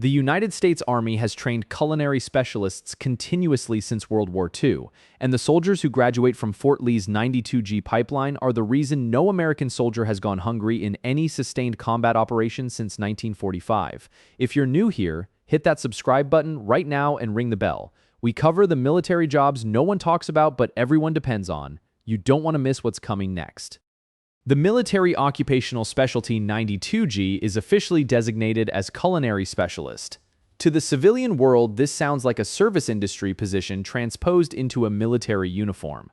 The United States Army has trained culinary specialists continuously since World War II, and the soldiers who graduate from Fort Lee's 92G pipeline are the reason no American soldier has gone hungry in any sustained combat operation since 1945. If you're new here, hit that subscribe button right now and ring the bell. We cover the military jobs no one talks about but everyone depends on. You don't want to miss what's coming next. The military occupational specialty 92G is officially designated as Culinary Specialist. To the civilian world, this sounds like a service industry position transposed into a military uniform.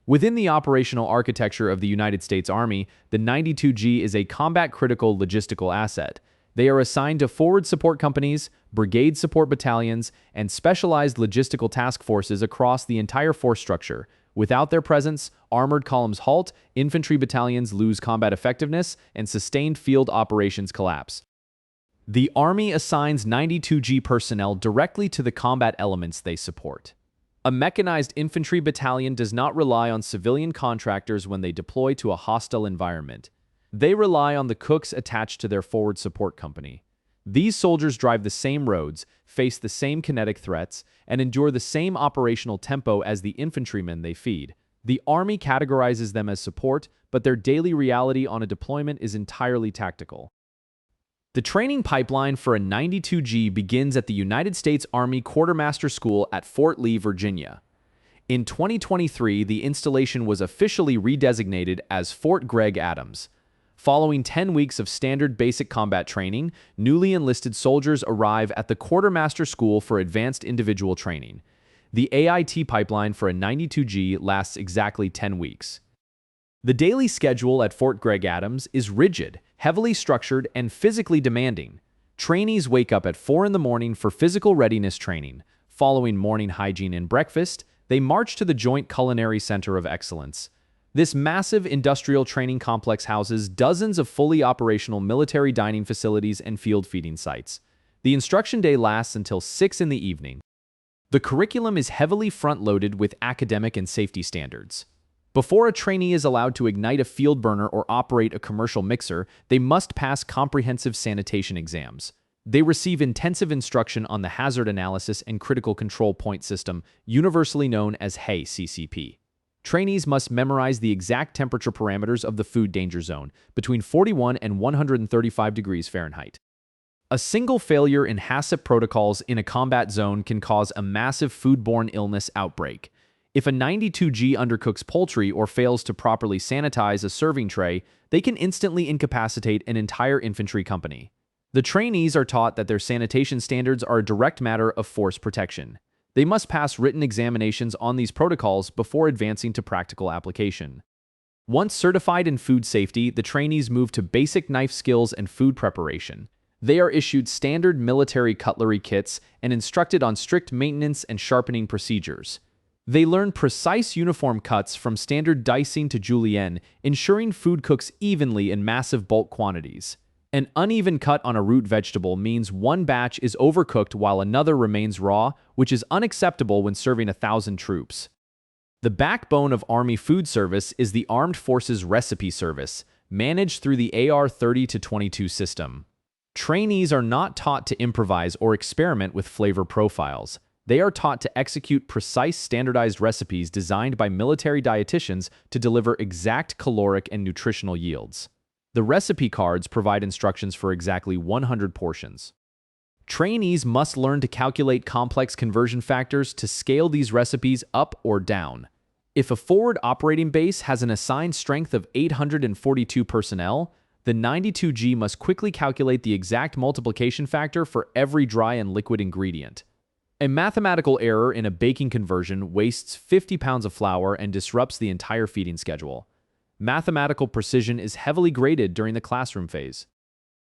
Within the operational architecture of the United States Army, the 92G is a combat-critical logistical asset. They are assigned to forward support companies, brigade support battalions, and specialized logistical task forces across the entire force structure. Without their presence, armored columns halt, infantry battalions lose combat effectiveness, and sustained field operations collapse. The Army assigns 92G personnel directly to the combat elements they support. A mechanized infantry battalion does not rely on civilian contractors when they deploy to a hostile environment. They rely on the cooks attached to their forward support company. These soldiers drive the same roads, face the same kinetic threats, and endure the same operational tempo as the infantrymen they feed. The Army categorizes them as support, but their daily reality on a deployment is entirely tactical. The training pipeline for a 92G begins at the United States Army Quartermaster School at Fort Lee, Virginia. In 2023, the installation was officially redesignated as Fort Gregg Adams. Following 10 weeks of standard basic combat training, newly enlisted soldiers arrive at the Quartermaster School for advanced individual training. The AIT pipeline for a 92G lasts exactly 10 weeks. The daily schedule at Fort Gregg Adams is rigid, heavily structured, and physically demanding. Trainees wake up at 4 in the morning for physical readiness training. Following morning hygiene and breakfast, they march to the Joint Culinary Center of Excellence. This massive industrial training complex houses dozens of fully operational military dining facilities and field feeding sites. The instruction day lasts until 6 in the evening. The curriculum is heavily front-loaded with academic and safety standards. Before a trainee is allowed to ignite a field burner or operate a commercial mixer, they must pass comprehensive sanitation exams. They receive intensive instruction on the hazard analysis and critical control point system, universally known as HACCP. Trainees must memorize the exact temperature parameters of the food danger zone, between 41 and 135 degrees Fahrenheit. A single failure in HACCP protocols in a combat zone can cause a massive foodborne illness outbreak. If a 92G undercooks poultry or fails to properly sanitize a serving tray, they can instantly incapacitate an entire infantry company. The trainees are taught that their sanitation standards are a direct matter of force protection. They must pass written examinations on these protocols before advancing to practical application. Once certified in food safety, the trainees move to basic knife skills and food preparation. They are issued standard military cutlery kits and instructed on strict maintenance and sharpening procedures. They learn precise uniform cuts from standard dicing to julienne, ensuring food cooks evenly in massive bulk quantities. An uneven cut on a root vegetable means one batch is overcooked while another remains raw, which is unacceptable when serving 1,000 troops. The backbone of Army Food Service is the Armed Forces Recipe Service, managed through the AR-30-22 system. Trainees are not taught to improvise or experiment with flavor profiles. They are taught to execute precise standardized recipes designed by military dietitians to deliver exact caloric and nutritional yields. The recipe cards provide instructions for exactly 100 portions. Trainees must learn to calculate complex conversion factors to scale these recipes up or down. If a forward operating base has an assigned strength of 842 personnel, the 92G must quickly calculate the exact multiplication factor for every dry and liquid ingredient. A mathematical error in a baking conversion wastes 50 pounds of flour and disrupts the entire feeding schedule. Mathematical precision is heavily graded during the classroom phase.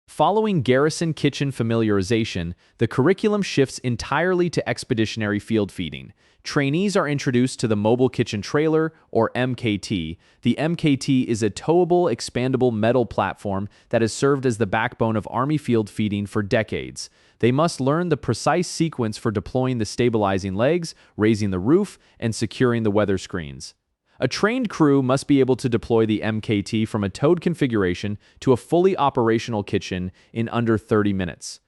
Following garrison kitchen familiarization, the curriculum shifts entirely to expeditionary field feeding. Trainees are introduced to the Mobile Kitchen Trailer, or MKT. The MKT is a towable, expandable metal platform that has served as the backbone of Army field feeding for decades. They must learn the precise sequence for deploying the stabilizing legs, raising the roof, and securing the weather screens. A trained crew must be able to deploy the MKT from a towed configuration to a fully operational kitchen in under 30 minutes.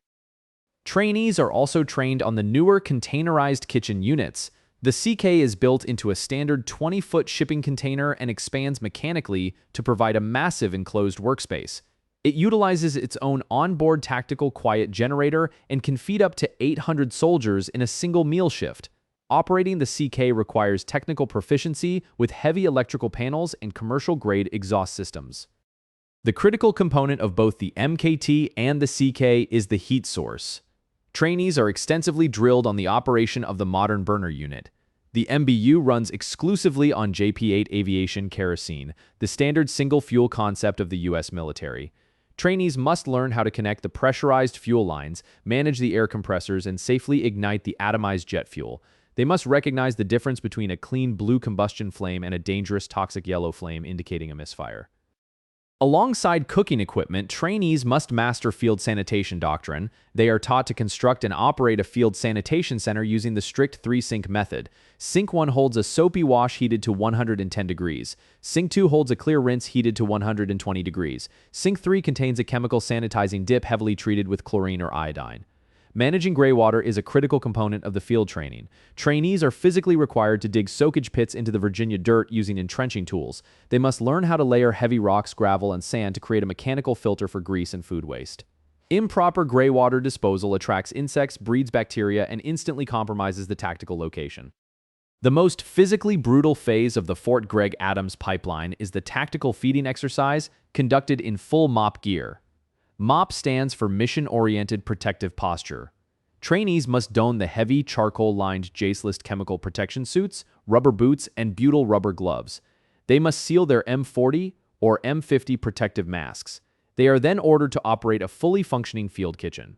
Trainees are also trained on the newer containerized kitchen units. The CK is built into a standard 20-foot shipping container and expands mechanically to provide a massive enclosed workspace. It utilizes its own onboard tactical quiet generator and can feed up to 800 soldiers in a single meal shift. Operating the CK requires technical proficiency with heavy electrical panels and commercial-grade exhaust systems. The critical component of both the MKT and the CK is the heat source. Trainees are extensively drilled on the operation of the modern burner unit. The MBU runs exclusively on JP-8 aviation kerosene, the standard single-fuel concept of the U.S. military. Trainees must learn how to connect the pressurized fuel lines, manage the air compressors, and safely ignite the atomized jet fuel. They must recognize the difference between a clean blue combustion flame and a dangerous toxic yellow flame indicating a misfire. Alongside cooking equipment, trainees must master field sanitation doctrine. They are taught to construct and operate a field sanitation center using the strict 3-sink method. Sink 1 holds a soapy wash heated to 110 degrees. Sink 2 holds a clear rinse heated to 120 degrees. Sink 3 contains a chemical sanitizing dip heavily treated with chlorine or iodine. Managing gray water is a critical component of the field training. Trainees are physically required to dig soakage pits into the Virginia dirt using entrenching tools. They must learn how to layer heavy rocks, gravel, and sand to create a mechanical filter for grease and food waste. Improper gray water disposal attracts insects, breeds bacteria, and instantly compromises the tactical location. The most physically brutal phase of the Fort Gregg Adams pipeline is the tactical feeding exercise conducted in full MOPP gear. MOPP stands for Mission-Oriented Protective Posture. Trainees must don the heavy, charcoal-lined Jacelist chemical protection suits, rubber boots, and butyl rubber gloves. They must seal their M40 or M50 protective masks. They are then ordered to operate a fully functioning field kitchen.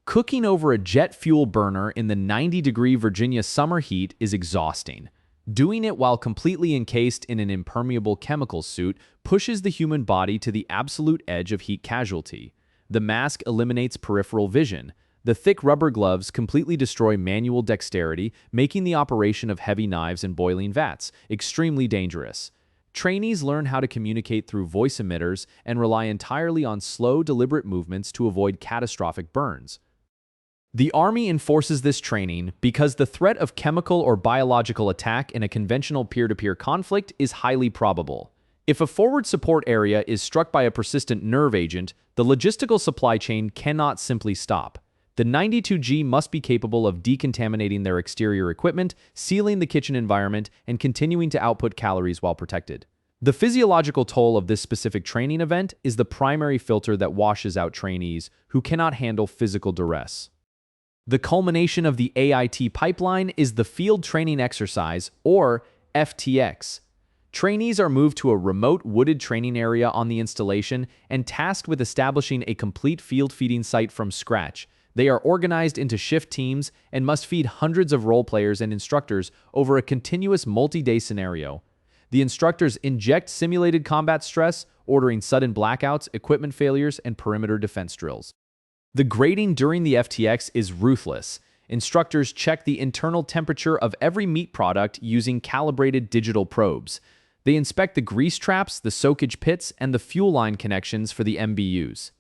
Cooking over a jet fuel burner in the 90-degree Virginia summer heat is exhausting. Doing it while completely encased in an impermeable chemical suit pushes the human body to the absolute edge of heat casualty. The mask eliminates peripheral vision. The thick rubber gloves completely destroy manual dexterity, making the operation of heavy knives and boiling vats extremely dangerous. Trainees learn how to communicate through voice emitters and rely entirely on slow, deliberate movements to avoid catastrophic burns. The Army enforces this training because the threat of chemical or biological attack in a conventional peer-to-peer conflict is highly probable. If a forward support area is struck by a persistent nerve agent, the logistical supply chain cannot simply stop. The 92G must be capable of decontaminating their exterior equipment, sealing the kitchen environment, and continuing to output calories while protected. The physiological toll of this specific training event is the primary filter that washes out trainees who cannot handle physical duress. The culmination of the AIT pipeline is the Field Training Exercise, or FTX. Trainees are moved to a remote wooded training area on the installation and tasked with establishing a complete field feeding site from scratch. They are organized into shift teams and must feed hundreds of role players and instructors over a continuous multi-day scenario. The instructors inject simulated combat stress, ordering sudden blackouts, equipment failures, and perimeter defense drills. The grading during the FTX is ruthless. Instructors check the internal temperature of every meat product using calibrated digital probes. They inspect the grease traps, the soakage pits, and the fuel line connections for the MBUs.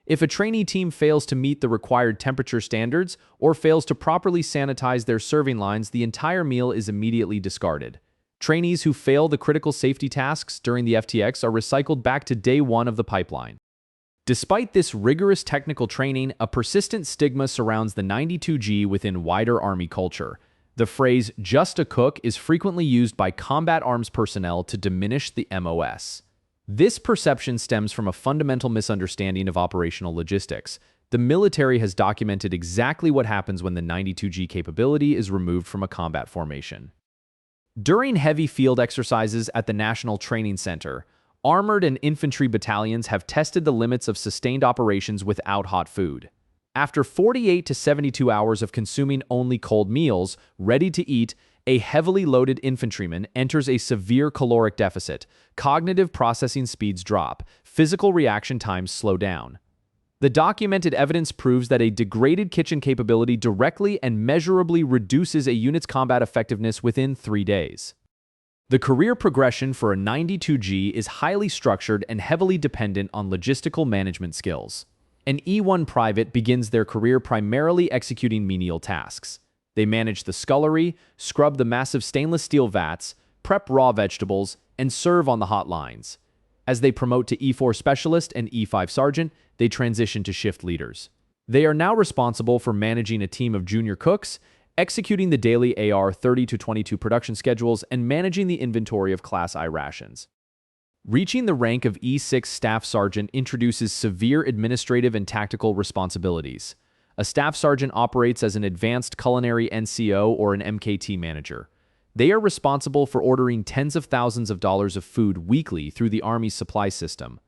If a trainee team fails to meet the required temperature standards or fails to properly sanitize their serving lines, the entire meal is immediately discarded. Trainees who fail the critical safety tasks during the FTX are recycled back to day 1 of the pipeline. Despite this rigorous technical training, a persistent stigma surrounds the 92G within wider Army culture. The phrase, "just a cook," is frequently used by combat arms personnel to diminish the MOS. This perception stems from a fundamental misunderstanding of operational logistics. The military has documented exactly what happens when the 92G capability is removed from a combat formation. During heavy field exercises at the National Training Center, armored and infantry battalions have tested the limits of sustained operations without hot food. After 48 to 72 hours of consuming only cold meals, ready to eat, a heavily loaded infantryman enters a severe caloric deficit. Cognitive processing speeds drop. Physical reaction times slow down. The documented evidence proves that a degraded kitchen capability directly and measurably reduces a unit's combat effectiveness within 3 days. The career progression for a 92G is highly structured and heavily dependent on logistical management skills. An E1 private begins their career primarily executing menial tasks. They manage the scullery, scrub the massive stainless steel vats, prep raw vegetables, and serve on the hot lines. As they promote to E4 specialist and E5 sergeant, they transition to shift leaders. They are now responsible for managing a team of junior cooks, executing the daily AR 30-22 production schedules, and managing the inventory of Class I rations. Reaching the rank of E6 Staff Sergeant introduces severe administrative and tactical responsibilities. A Staff Sergeant operates as an advanced culinary NCO or an MKT manager. They are responsible for ordering tens of thousands of dollars of food weekly through the Army's supply system.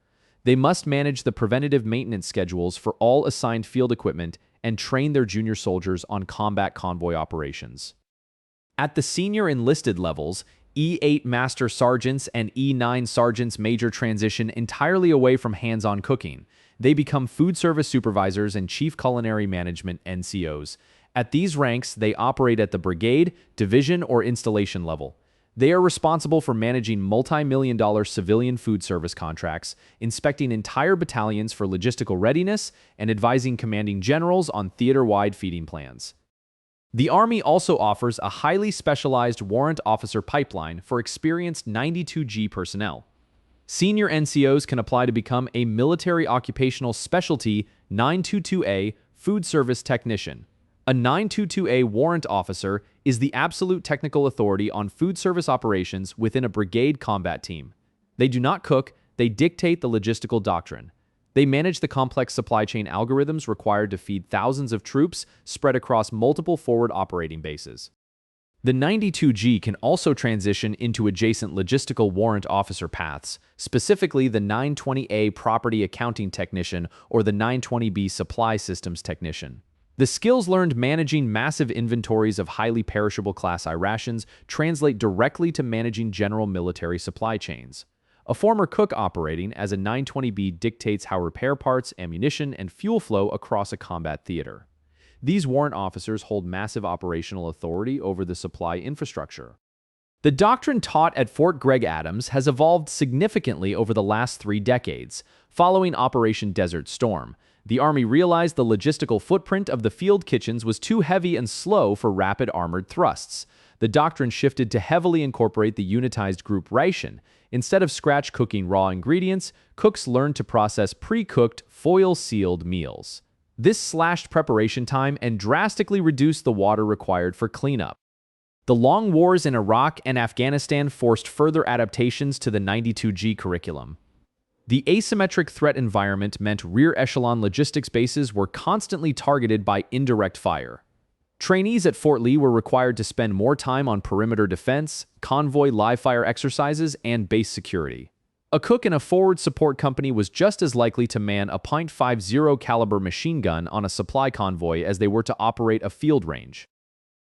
They must manage the preventative maintenance schedules for all assigned field equipment and train their junior soldiers on combat convoy operations. At the senior enlisted levels, E8 Master Sergeants and E9 Sergeants Major transition entirely away from hands-on cooking. They become food service supervisors and chief culinary management NCOs. At these ranks, they operate at the brigade, division, or installation level. They are responsible for managing multi-million-dollar civilian food service contracts, inspecting entire battalions for logistical readiness, and advising commanding generals on theater-wide feeding plans. The Army also offers a highly specialized warrant officer pipeline for experienced 92G personnel. Senior NCOs can apply to become a military occupational specialty 922A food service technician. A 922A warrant officer is the absolute technical authority on food service operations within a brigade combat team. They do not cook, they dictate the logistical doctrine. They manage the complex supply chain algorithms required to feed thousands of troops spread across multiple forward operating bases. The 92G can also transition into adjacent logistical warrant officer paths, specifically the 920A property accounting technician or the 920B supply systems technician. The skills learned managing massive inventories of highly perishable Class I rations translate directly to managing general military supply chains. A former cook operating as a 920B dictates how repair parts, ammunition, and fuel flow across a combat theater. These warrant officers hold massive operational authority over the supply infrastructure. The doctrine taught at Fort Gregg Adams has evolved significantly over the last 3 decades. Following Operation Desert Storm, the Army realized the logistical footprint of the field kitchens was too heavy and slow for rapid armored thrusts. The doctrine shifted to heavily incorporate the unitized group ration. Instead of scratch cooking raw ingredients, cooks learned to process pre-cooked, foil-sealed meals. This slashed preparation time and drastically reduced the water required for cleanup. The long wars in Iraq and Afghanistan forced further adaptations to the 92G curriculum. The asymmetric threat environment meant rear-echelon logistics bases were constantly targeted by indirect fire. Trainees at Fort Lee were required to spend more time on perimeter defense, convoy live-fire exercises, and base security. A cook in a forward support company was just as likely to man a .50 caliber machine gun on a supply convoy as they were to operate a field range.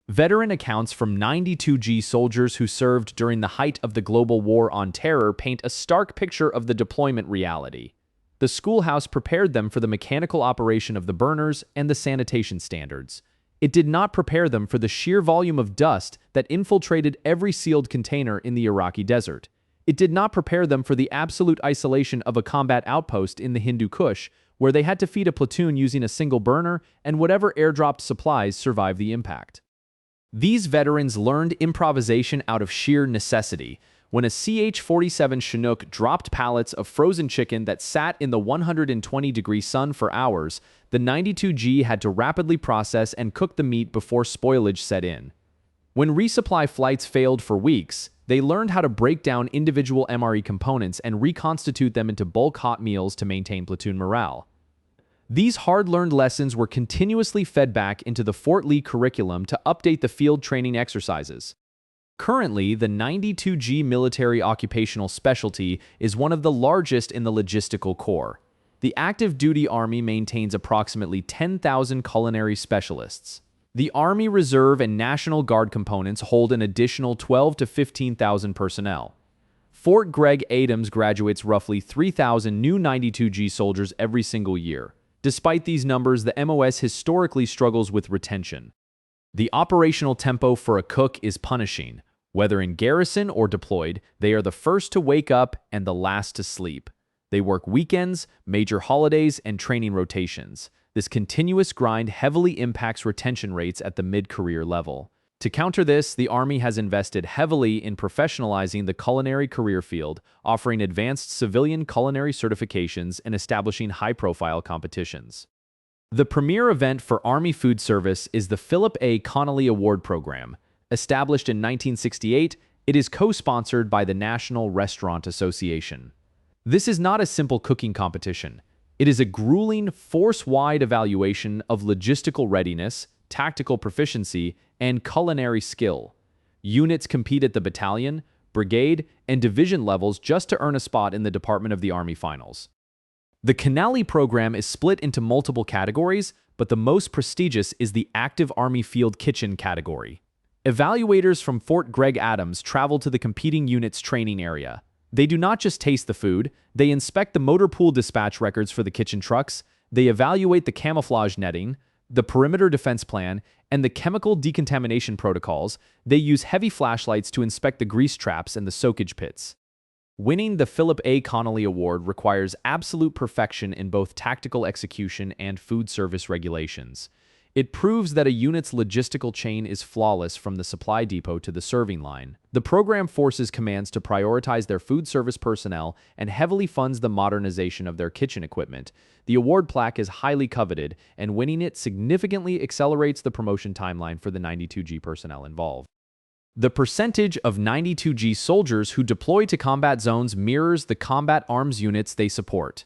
Veteran accounts from 92G soldiers who served during the height of the global war on terror paint a stark picture of the deployment reality. The schoolhouse prepared them for the mechanical operation of the burners and the sanitation standards. It did not prepare them for the sheer volume of dust that infiltrated every sealed container in the Iraqi desert. It did not prepare them for the absolute isolation of a combat outpost in the Hindu Kush, where they had to feed a platoon using a single burner and whatever airdropped supplies survived the impact. These veterans learned improvisation out of sheer necessity. When a CH-47 Chinook dropped pallets of frozen chicken that sat in the 120-degree sun for hours, the 92G had to rapidly process and cook the meat before spoilage set in. When resupply flights failed for weeks, they learned how to break down individual MRE components and reconstitute them into bulk hot meals to maintain platoon morale. These hard-learned lessons were continuously fed back into the Fort Lee curriculum to update the field training exercises. Currently, the 92G military occupational specialty is one of the largest in the logistical corps. The active duty Army maintains approximately 10,000 culinary specialists. The Army Reserve and National Guard components hold an additional 12,000 to 15,000 personnel. Fort Gregg Adams graduates roughly 3,000 new 92G soldiers every single year. Despite these numbers, the MOS historically struggles with retention. The operational tempo for a cook is punishing. Whether in garrison or deployed, they are the first to wake up and the last to sleep. They work weekends, major holidays, and training rotations. This continuous grind heavily impacts retention rates at the mid-career level. To counter this, the Army has invested heavily in professionalizing the culinary career field, offering advanced civilian culinary certifications and establishing high-profile competitions. The premier event for Army Food Service is the Philip A Connelly Award program. Established in 1968, it is co-sponsored by the National Restaurant Association. This is not a simple cooking competition. It is a grueling, force-wide evaluation of logistical readiness, tactical proficiency, and culinary skill. Units compete at the battalion, brigade, and division levels just to earn a spot in the Department of the Army finals. The Connelly program is split into multiple categories, but the most prestigious is the Active Army Field Kitchen category. Evaluators from Fort Gregg Adams travel to the competing unit's training area. They do not just taste the food, they inspect the motor pool dispatch records for the kitchen trucks, they evaluate the camouflage netting, the perimeter defense plan, and the chemical decontamination protocols. They use heavy flashlights to inspect the grease traps and the soakage pits. Winning the Philip A. Connelly Award requires absolute perfection in both tactical execution and food service regulations. It proves that a unit's logistical chain is flawless from the supply depot to the serving line. The program forces commands to prioritize their food service personnel and heavily funds the modernization of their kitchen equipment. The award plaque is highly coveted, and winning it significantly accelerates the promotion timeline for the 92G personnel involved. The percentage of 92G soldiers who deploy to combat zones mirrors the combat arms units they support.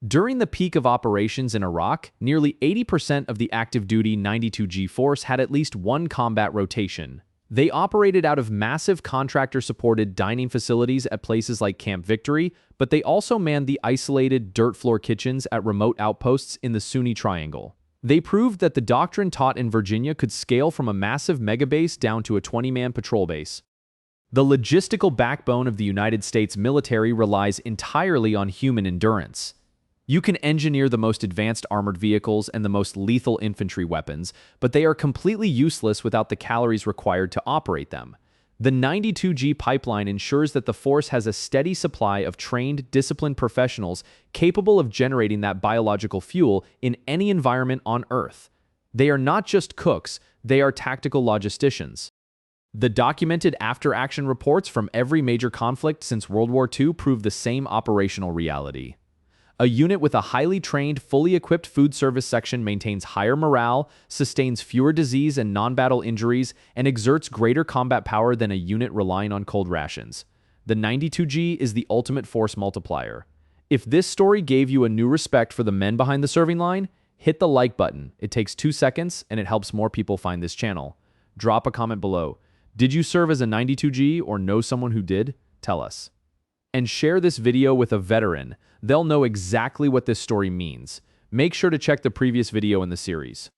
During the peak of operations in Iraq, nearly 80% of the active-duty 92G force had at least one combat rotation. They operated out of massive contractor-supported dining facilities at places like Camp Victory, but they also manned the isolated dirt floor kitchens at remote outposts in the Sunni Triangle. They proved that the doctrine taught in Virginia could scale from a massive megabase down to a 20-man patrol base. The logistical backbone of the United States military relies entirely on human endurance. You can engineer the most advanced armored vehicles and the most lethal infantry weapons, but they are completely useless without the calories required to operate them. The 92G pipeline ensures that the force has a steady supply of trained, disciplined professionals capable of generating that biological fuel in any environment on Earth. They are not just cooks, they are tactical logisticians. The documented after-action reports from every major conflict since World War II prove the same operational reality. A unit with a highly trained, fully equipped food service section maintains higher morale, sustains fewer disease and non-battle injuries, and exerts greater combat power than a unit relying on cold rations. The 92G is the ultimate force multiplier. If this story gave you a new respect for the men behind the serving line, hit the like button. It takes 2 seconds and it helps more people find this channel. Drop a comment below. Did you serve as a 92G or know someone who did? Tell us. And share this video with a veteran. They'll know exactly what this story means. Make sure to check the previous video in the series.